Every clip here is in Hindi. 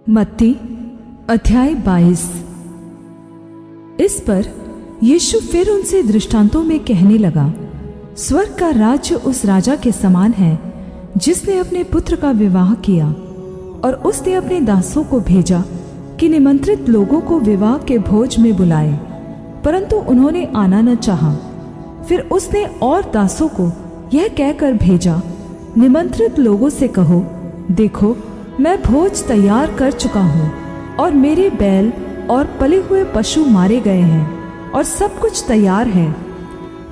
मत्ती अध्याय 22। इस पर यीशु फिर उनसे दृष्टांतों में कहने लगा, स्वर्ग का राज्य उस राजा के समान है जिसने अपने पुत्र का विवाह किया, और उसने अपने दासों को भेजा कि निमंत्रित लोगों को विवाह के भोज में बुलाए, परंतु उन्होंने आना न चाहा। फिर उसने और दासों को यह कहकर भेजा, निमंत्रित लोगों से कहो, देखो मैं भोज तैयार कर चुका हूँ, और मेरे बैल और पले हुए पशु मारे गए हैं, और सब कुछ तैयार है,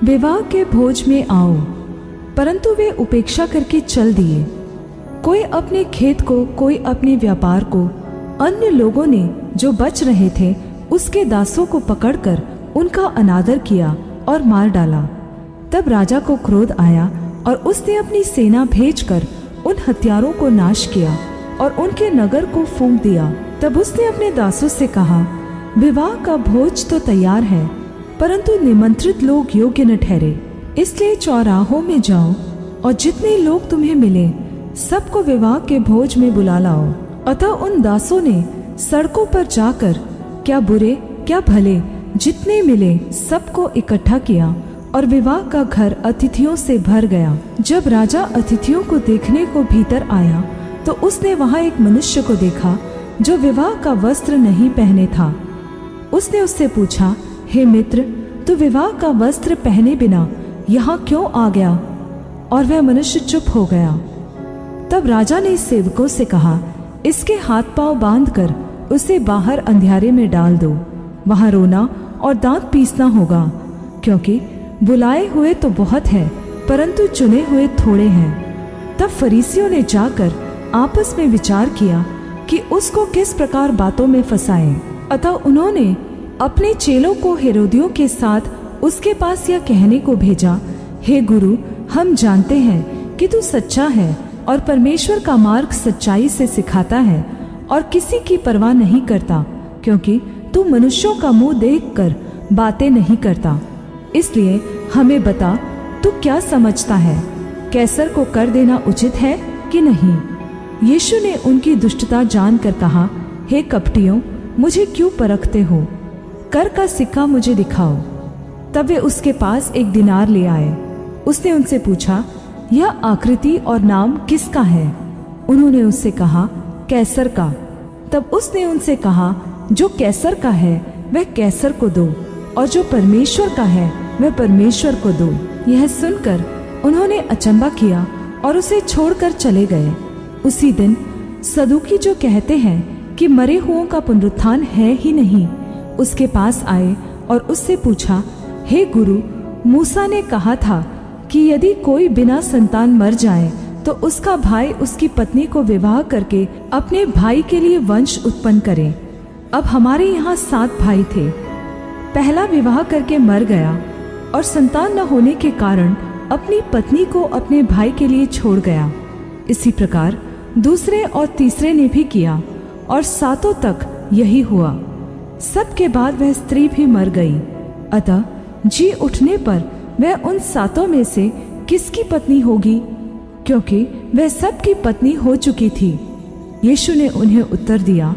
विवाह के भोज में आओ। परंतु वे उपेक्षा करके चल दिए, कोई अपने खेत को, कोई अपने व्यापार को। अन्य लोगों ने जो बच रहे थे उसके दासों को पकड़कर उनका अनादर किया और मार डाला। तब राजा को क्रोध आया और उसने अपनी सेना भेजकर उन हत्यारों को नाश किया और उनके नगर को फूंक दिया। तब उसने अपने दासों से कहा, विवाह का भोज तो तैयार है, परंतु निमंत्रित लोग योग्य न ठहरे। इसलिए चौराहों में जाओ और जितने लोग तुम्हें मिले सबको विवाह के भोज में बुला लाओ। अतः उन दासों ने सड़कों पर जाकर क्या बुरे क्या भले जितने मिले सबको इकट्ठा किया, और विवाह का घर अतिथियों से भर गया। जब राजा अतिथियों को देखने को भीतर आया तो उसने वहां एक मनुष्य को देखा जो विवाह का वस्त्र नहीं पहने था। उसने उससे पूछा, हे मित्र, तू विवाह का वस्त्र पहने बिना यहाँ क्यों आ गया? और वह मनुष्य चुप हो गया। तब राजा ने सेवकों से कहा, इसके हाथ पांव बांधकर उसे बाहर अंधियारे में डाल दो, वहां रोना और दांत पीसना होगा, क्योंकि बुलाए हुए तो बहुत हैं, परंतु चुने हुए थोड़े हैं। तब फरीसियों ने जाकर आपस में विचार किया कि उसको किस प्रकार बातों में फंसाएं। अतः उन्होंने अपने चेलों को हेरोदियों के साथ उसके पास यह कहने को भेजा, हे गुरु, हम जानते हैं कि तू सच्चा है और परमेश्वर का मार्ग सच्चाई से सिखाता है और किसी की परवाह नहीं करता, क्योंकि तू मनुष्यों का मुंह देखकर बातें नहीं करता। इसलिए हमें बता, तू क्या समझता है, कैसर को कर देना उचित है कि नहीं? यीशु ने उनकी दुष्टता जानकर कहा, हे कपटियों, मुझे क्यों परखते हो? कर का सिक्का मुझे दिखाओ। तब वे उसके पास एक दिनार ले आए। उसने उनसे पूछा, यह आकृति और नाम किसका है? उन्होंने उससे कहा, कैसर का। तब उसने उनसे कहा, जो कैसर का है वह कैसर को दो, और जो परमेश्वर का है वह परमेश्वर को दो। यह सुनकर उन्होंने अचंभा किया और उसे छोड़कर चले गए। उसी दिन सदूकी, जो कहते हैं कि मरे हुओं का पुनरुत्थान है ही नहीं, उसके पास आए और उससे पूछा, हे गुरु, मूसा ने कहा था कि यदि कोई बिना संतान मर जाए तो उसका भाई उसकी पत्नी को विवाह करके अपने भाई के लिए वंश उत्पन्न करे। अब हमारे यहाँ 7 भाई थे। पहला विवाह करके मर गया और संतान न होने के कारण अपनी पत्नी को अपने भाई के लिए छोड़ गया। इसी प्रकार दूसरे और तीसरे ने भी किया, और 7 तक यही हुआ। सबके बाद वह स्त्री भी मर गई। अतः जी उठने पर वह उन 7 में से किसकी पत्नी होगी, क्योंकि वह सबकी पत्नी हो चुकी थी। यीशु ने उन्हें उत्तर दिया,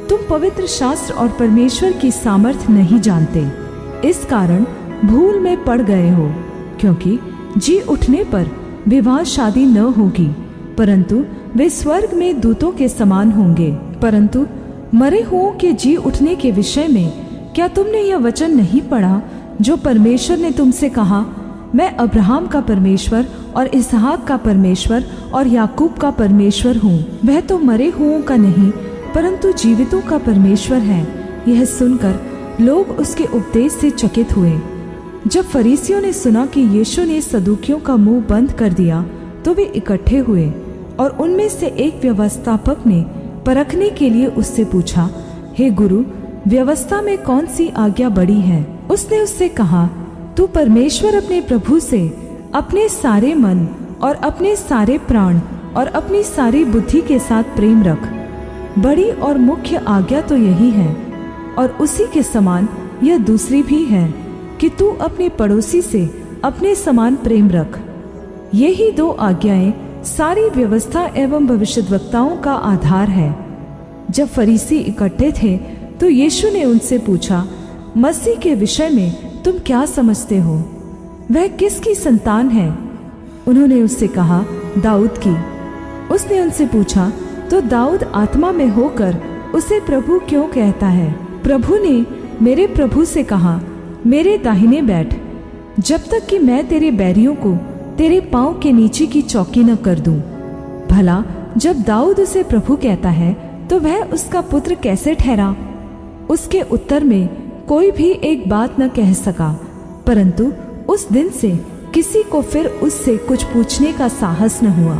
तुम पवित्र शास्त्र और परमेश्वर की सामर्थ नहीं जानते, इस कारण भूल में पड़ गए हो। क्योंकि जी उठने पर विवाह शादी न होगी, परंतु वे स्वर्ग में दूतों के समान होंगे। परंतु मरे हुओं के जी उठने के विषय में क्या तुमने यह वचन नहीं पढ़ा जो परमेश्वर ने तुमसे कहा, मैं अब्राहम का परमेश्वर और इसहाक का परमेश्वर और याकूब का परमेश्वर हूँ। वह तो मरे हुओं का नहीं परंतु जीवितों का परमेश्वर है। यह सुनकर लोग उसके उपदेश से चकित हुए। जब फरीसियों ने सुना कि यीशु ने सदूकियों का मुंह बंद कर दिया तो वे इकट्ठे हुए, और उनमें से एक व्यवस्थापक ने परखने के लिए उससे पूछा, हे गुरु, व्यवस्था में कौन सी आज्ञा बड़ी है? उसने उससे कहा, तू परमेश्वर अपने प्रभु से अपने सारे मन और अपने सारे प्राण और अपनी सारी बुद्धि के साथ प्रेम रख। बड़ी और मुख्य आज्ञा तो यही है, और उसी के समान यह दूसरी भी है कि तू अपने पड़ोसी से अपने समान प्रेम रख। यही 2 आज्ञाएं सारी व्यवस्था एवं भविष्यद्वक्ताओं का आधार है। जब फरीसी इकट्ठे थे तो यीशु ने उनसे पूछा, मसीह के विषय में तुम क्या समझते हो? वह किसकी संतान है? उन्होंने उससे कहा, दाऊद की। उसने उनसे पूछा, तो दाऊद आत्मा में होकर उसे प्रभु क्यों कहता है? प्रभु ने मेरे प्रभु से कहा, मेरे दाहिने बैठ, जब तक कि मैं तेरे बैरियों को तेरे पांव के नीचे की चौकी न कर दूं। भला जब दाऊद उसे प्रभु कहता है तो वह उसका पुत्र कैसे ठहरा? उसके उत्तर में कोई भी एक बात न कह सका, परंतु उस दिन से किसी को फिर उससे कुछ पूछने का साहस न हुआ।